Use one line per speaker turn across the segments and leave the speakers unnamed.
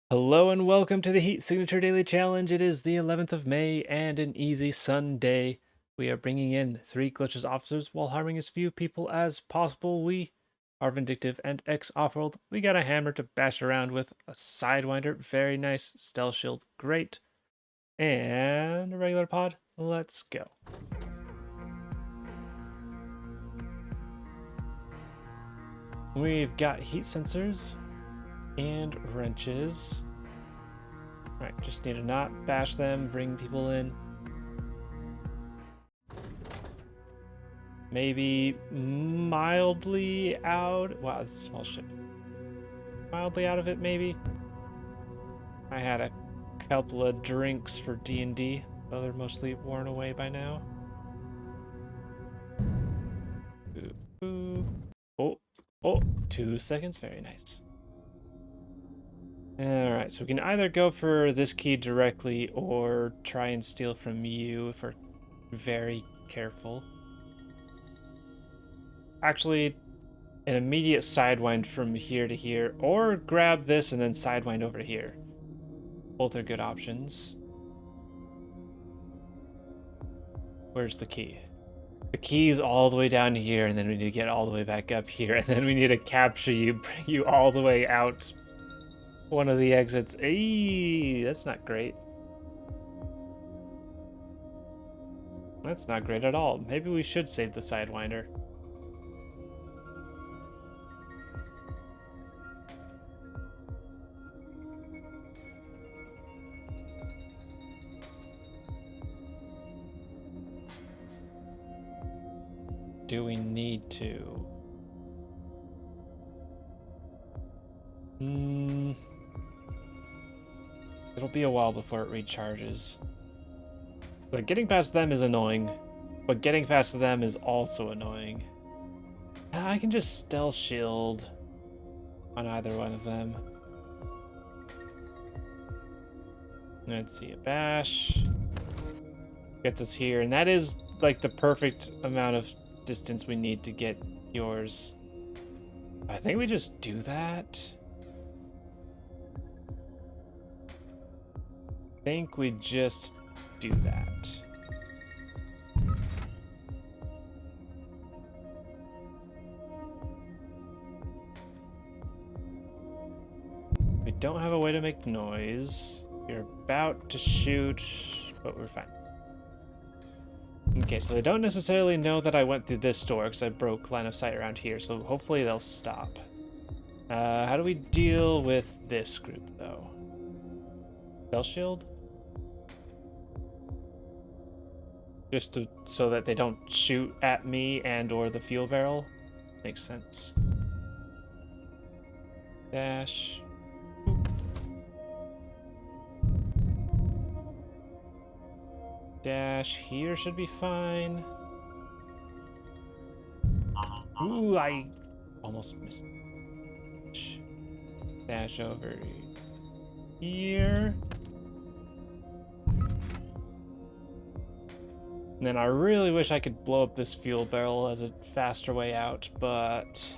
Hello and welcome to the Heat Signature Daily Challenge. It is the 11th of May and an easy Sunday. We are bringing in 3 glitchless officers while harming as few people as possible. We are vindictive and ex-offworld. We got a hammer to bash around with, a sidewinder, very nice, stealth shield, great, and a regular pod. Let's go. We've got heat sensors and wrenches. Alright, just need to not bash them, bring people in. Maybe mildly out. Wow, it's a small ship. Mildly out of it, maybe. I had a couple of drinks for D&D, though they're mostly worn away by now. Oh, 2 seconds. Very nice. Alright, so we can either go for this key directly or try and steal from you if we're very careful. Actually, an immediate sidewind from here to here, or grab this and then sidewind over here. Both are good options. Where's the key? The key's all the way down here, and then we need to get all the way back up here, and then we need to capture you, bring you all the way out one of the exits. Eee, that's not great. That's not great at all. Maybe we should save the sidewinder. Do we need to? It'll be a while before it recharges. But getting past them is annoying. But getting past them is also annoying. I can just stealth shield on either one of them. Let's see, a bash gets us here, and that is like the perfect amount of distance we need to get yours. I think we just do that. I think we just do that. We don't have a way to make noise. You're about to shoot, but we're fine. Okay, so they don't necessarily know that I went through this door because I broke line of sight around here, so hopefully they'll stop. How do we deal with this group, though? Bell shield? Just so that they don't shoot at me and or the fuel barrel? Makes sense. Dash. Dash here should be fine. Ooh, I almost missed. Dash over here. And then I really wish I could blow up this fuel barrel as a faster way out, but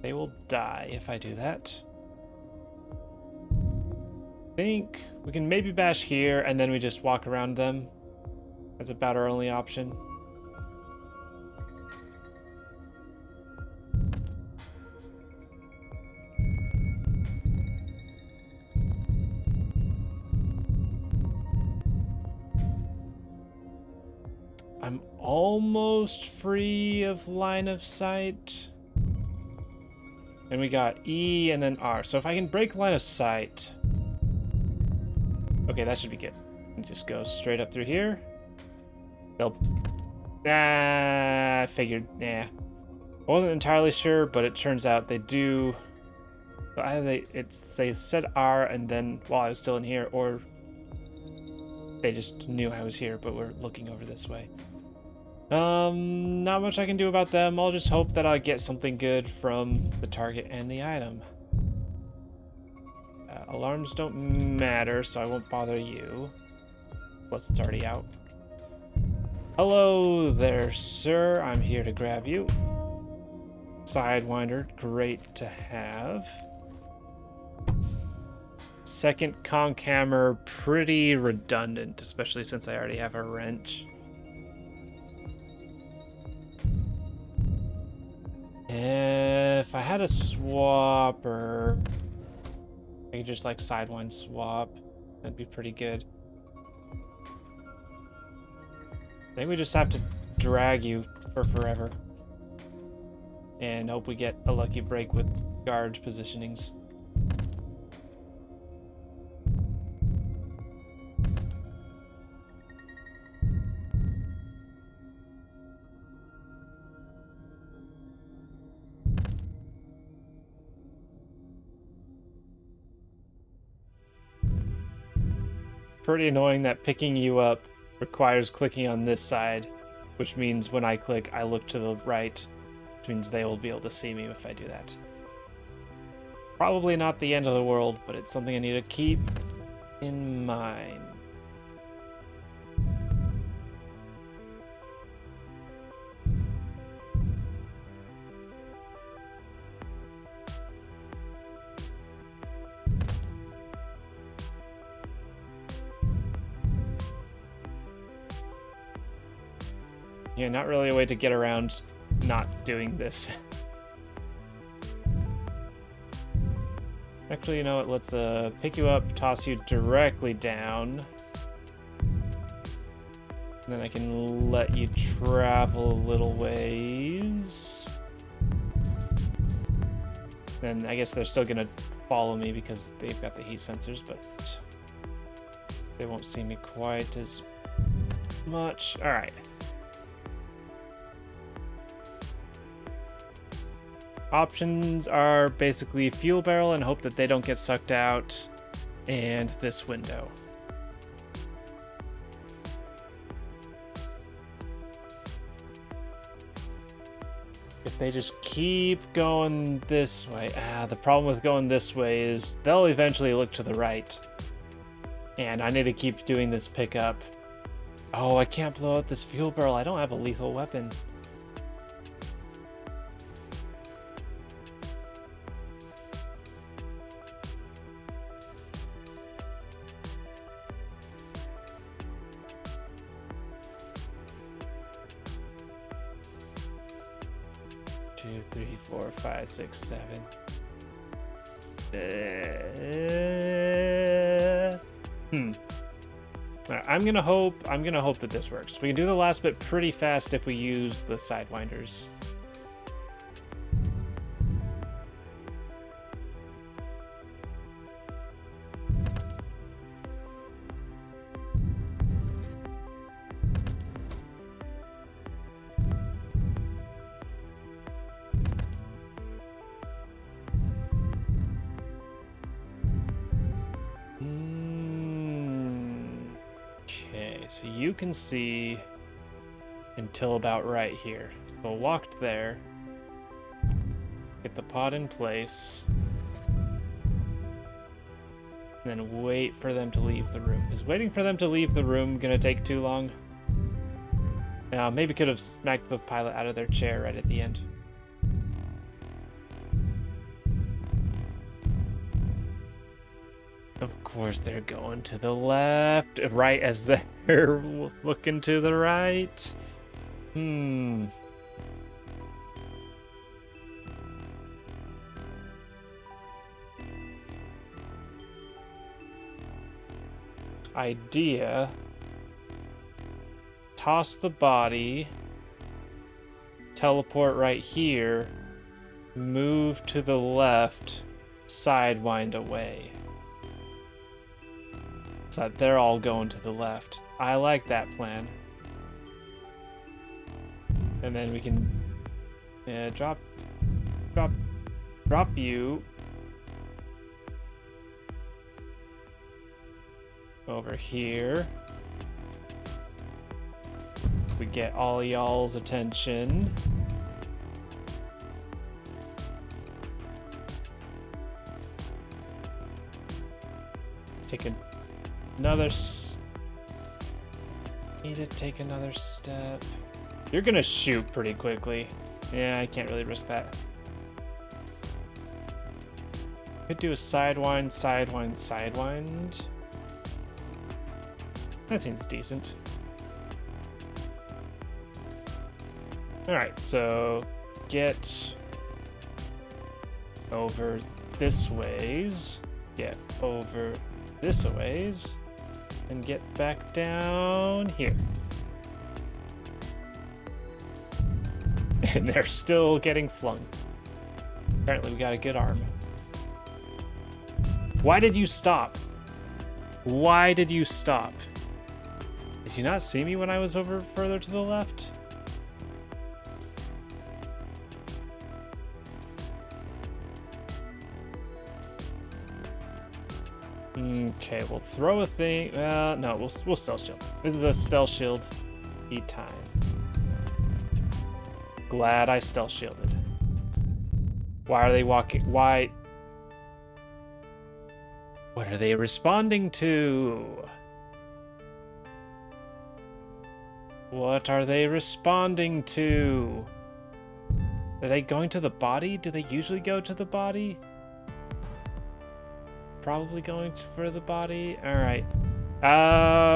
they will die if I do that. I think we can maybe bash here and then we just walk around them. That's about our only option. I'm almost free of line of sight. And we got E and then R. So if I can break line of sight. Okay, that should be good. Just go straight up through here. They'll... I figured, nah. I wasn't entirely sure, but it turns out they do... Either they said R and then while I was still in here, or they just knew I was here, but we're looking over this way. Not much I can do about them. I'll just hope that I get something good from the target and the item. Alarms don't matter, so I won't bother you. Plus, it's already out. Hello there, sir. I'm here to grab you. Sidewinder, great to have. Second conch hammer, pretty redundant, especially since I already have a wrench. If I had a swapper, I could just like sidewind swap. That'd be pretty good. I think we just have to drag you for forever. And hope we get a lucky break with guard positionings. Pretty annoying that picking you up requires clicking on this side, which means when I click, I look to the right, which means they will be able to see me if I do that. Probably not the end of the world, but it's something I need to keep in mind. Yeah, not really a way to get around not doing this. Actually, you know what? Let's pick you up, toss you directly down. And then I can let you travel a little ways. Then I guess they're still gonna follow me because they've got the heat sensors, but they won't see me quite as much. All right. Options are basically fuel barrel and hope that they don't get sucked out, and this window. If they just keep going this way, the problem with going this way is they'll eventually look to the right, and I need to keep doing this pickup. Oh, I can't blow out this fuel barrel. I don't have a lethal weapon. Two, three, four, five, six, seven. Right, I'm gonna hope that this works. We can do the last bit pretty fast if we use the sidewinders. So you can see until about right here. So walked there, get the pod in place, and then wait for them to leave the room. Is waiting for them to leave the room gonna take too long? Maybe could have smacked the pilot out of their chair right at the end. Of course they're going to the left, right as they're looking to the right. Idea. Toss the body. Teleport right here. Move to the left. Sidewind away. So that they're all going to the left. I like that plan. And then we can drop you over here. We get all y'all's attention. Take another need to take another step. You're gonna shoot pretty quickly. Yeah, I can't really risk that. Could do a sidewind, sidewind, sidewind. That seems decent. Alright, so get over this ways, get over this a ways, and get back down here. And they're still getting flung. Apparently we got a good arm. Why did you stop? Why did you stop? Did you not see me when I was over further to the left? Okay, we'll throw a thing. No, we'll stealth shield. This is the stealth shield. Eat time. Glad I stealth shielded. Why are they walking? Why? What are they responding to? What are they responding to? Are they going to the body? Do they usually go to the body? Probably going for the body. All right.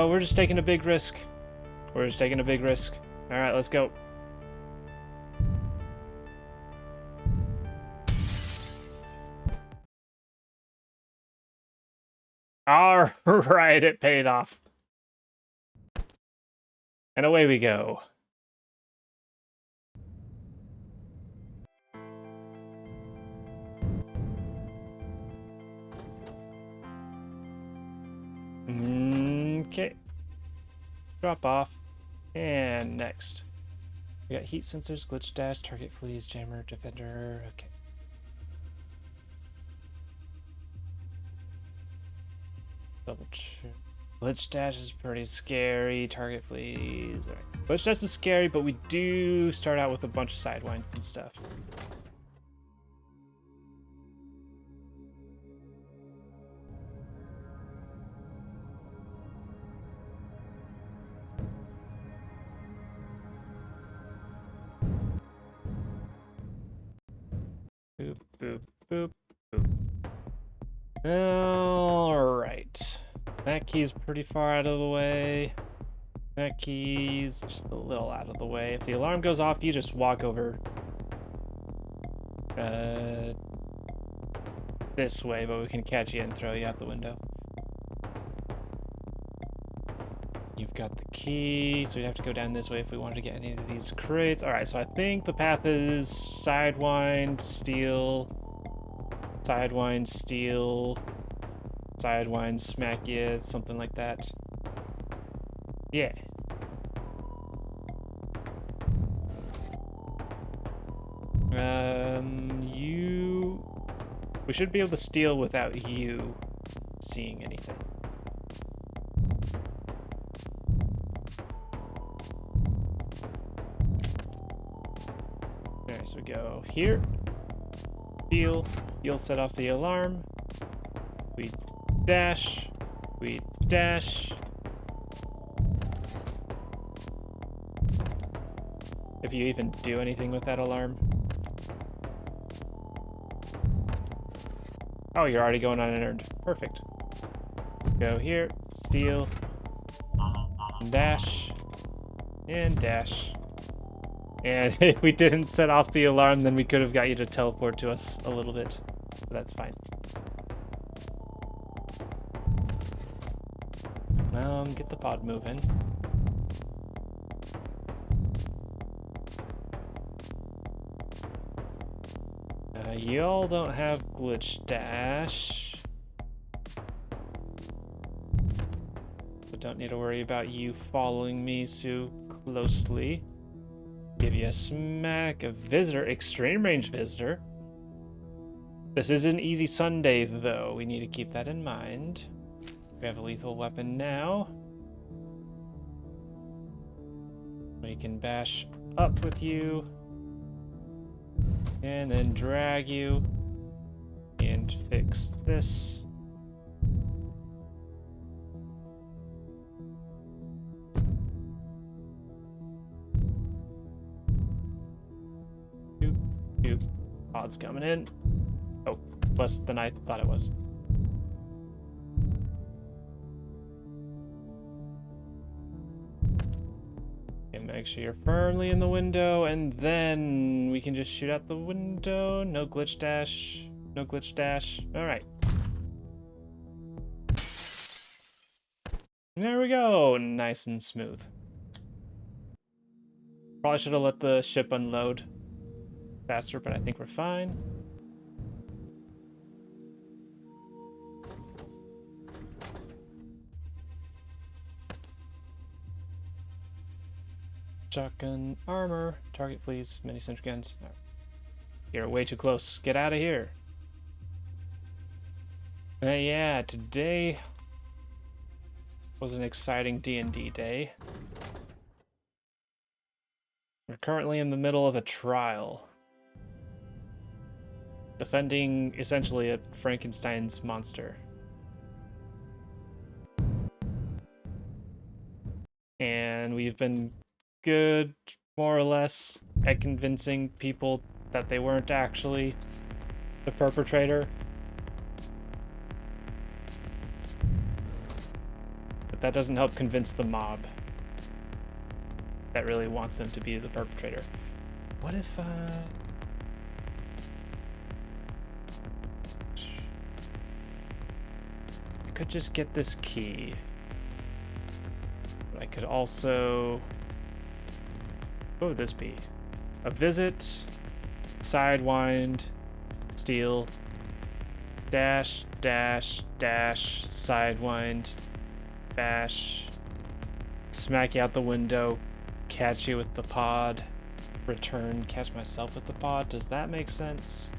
We're just taking a big risk. We're just taking a big risk. All right, let's go. All right, it paid off. And away we go. Okay. Drop off. And next. We got heat sensors, glitch dash, target fleas, jammer, defender. Okay. Double check. Glitch dash is pretty scary. Target fleas. All right. Glitch dash is scary, but we do start out with a bunch of sidewinds and stuff. Boop, boop, boop, boop. Alright. That key's pretty far out of the way. That key's just a little out of the way. If the alarm goes off, you just walk over this way, but we can catch you and throw you out the window. You've got the key, so we'd have to go down this way if we wanted to get any of these crates. All right, so I think the path is sidewind, steal, sidewind, steal, sidewind, smack you, something like that. Yeah. We should be able to steal without you seeing anything. Alright, so we go here. Steal. You'll set off the alarm. We dash. We dash. If you even do anything with that alarm. Oh, you're already going on an errand. Perfect. Go here, steal, dash, and dash. And if we didn't set off the alarm, then we could have got you to teleport to us a little bit. But that's fine. Get the pod moving. Y'all don't have glitch dash. But don't need to worry about you following me so closely. Give you a smack. A visitor. Extreme range visitor. This is an easy Sunday, though. We need to keep that in mind. We have a lethal weapon now. We can bash up with you. And then drag you. And fix this. Doop, doop. Pod's coming in. Oh, less than I thought it was. Okay, make sure you're firmly in the window, and then we can just shoot out the window. No glitch dash. No glitch dash. All right. There we go. Nice and smooth. Probably should have let the ship unload faster, but I think we're fine. Shotgun armor. Target, please. Mini sentry guns. Right. You're way too close. Get out of here. Yeah, today was an exciting D&D day. We're currently in the middle of a trial. Defending, essentially, a Frankenstein's monster. And we've been good, more or less, at convincing people that they weren't actually the perpetrator. But that doesn't help convince the mob that really wants them to be the perpetrator. What if, I could just get this key. But I could also... What would this be? A visit, sidewind, steal, dash, dash, dash, sidewind, bash, smack you out the window, catch you with the pod, return, catch myself with the pod. Does that make sense?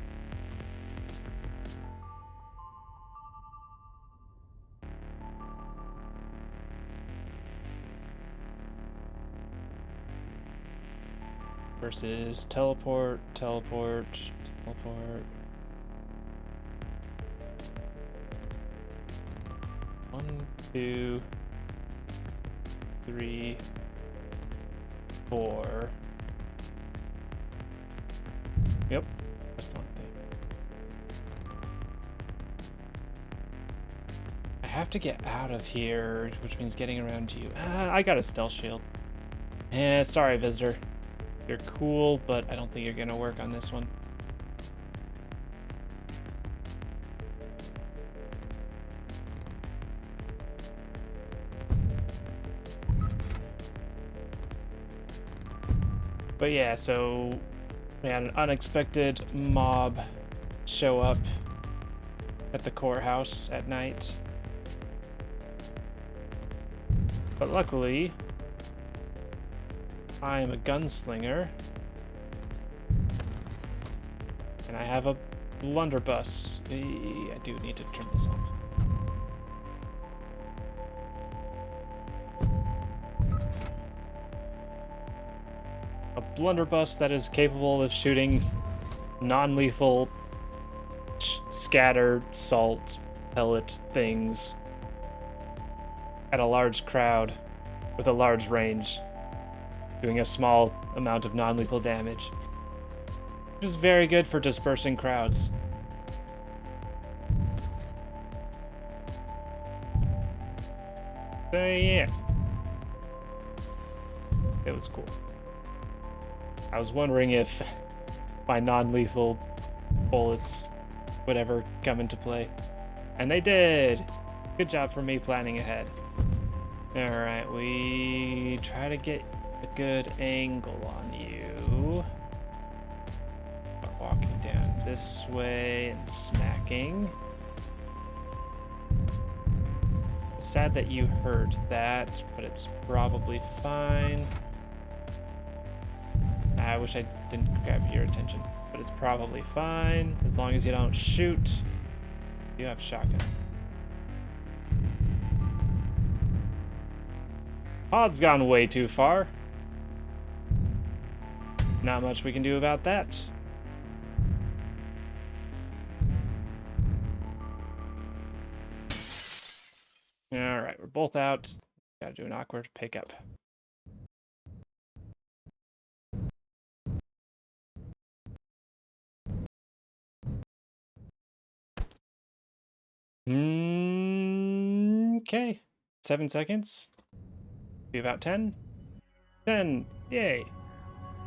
Versus teleport, teleport, teleport. 1, 2, 3, 4. Yep, that's the one thing. I have to get out of here, which means getting around you. I got a stealth shield. Sorry, visitor. You're cool, but I don't think you're gonna work on this one. But yeah, so we had an unexpected mob show up at the courthouse at night. But luckily, I am a gunslinger, and I have a blunderbuss. I do need to turn this off. A blunderbuss that is capable of shooting non-lethal scatter salt pellet things at a large crowd with a large range, doing a small amount of non-lethal damage, which is very good for dispersing crowds. So yeah, it was cool. I was wondering if my non-lethal bullets would ever come into play, and they did. Good job for me planning ahead. All right, we try to get a good angle on you. Walking down this way and smacking. Sad that you heard that, but it's probably fine. I wish I didn't grab your attention, but it's probably fine as long as you don't shoot. You have shotguns. Pod's gone way too far. Not much we can do about that. Alright, we're both out. Gotta do an awkward pickup. Okay. 7 seconds. Be about 10. 10. Yay.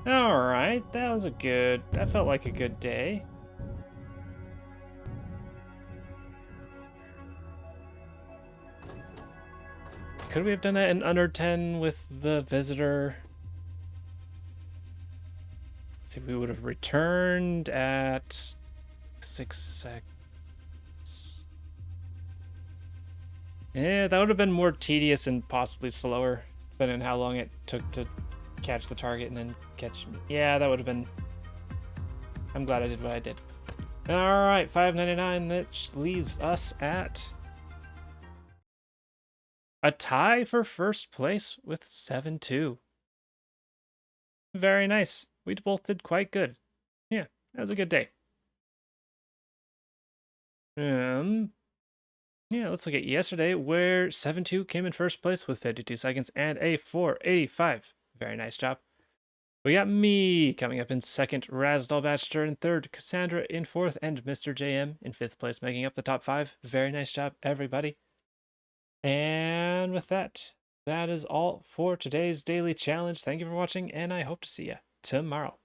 Alright, that felt like a good day. Could we have done that in under 10 with the visitor? Let's see, we would have returned at 6 seconds. Yeah, that would have been more tedious and possibly slower, depending on how long it took to catch the target and then catch me. Yeah, that would have been... I'm glad I did what I did. Alright, 5.99, which leaves us at a tie for first place with 7-2. Very nice. We both did quite good. Yeah, that was a good day. Yeah, let's look at yesterday, where 7-2 came in first place with 52 seconds and a 4.85. Very nice job. We got me coming up in second, Razdal Batchter in third, Cassandra in fourth, and Mr. JM in fifth place, making up the top 5. Very nice job, everybody. And with that, that is all for today's daily challenge. Thank you for watching, and I hope to see you tomorrow.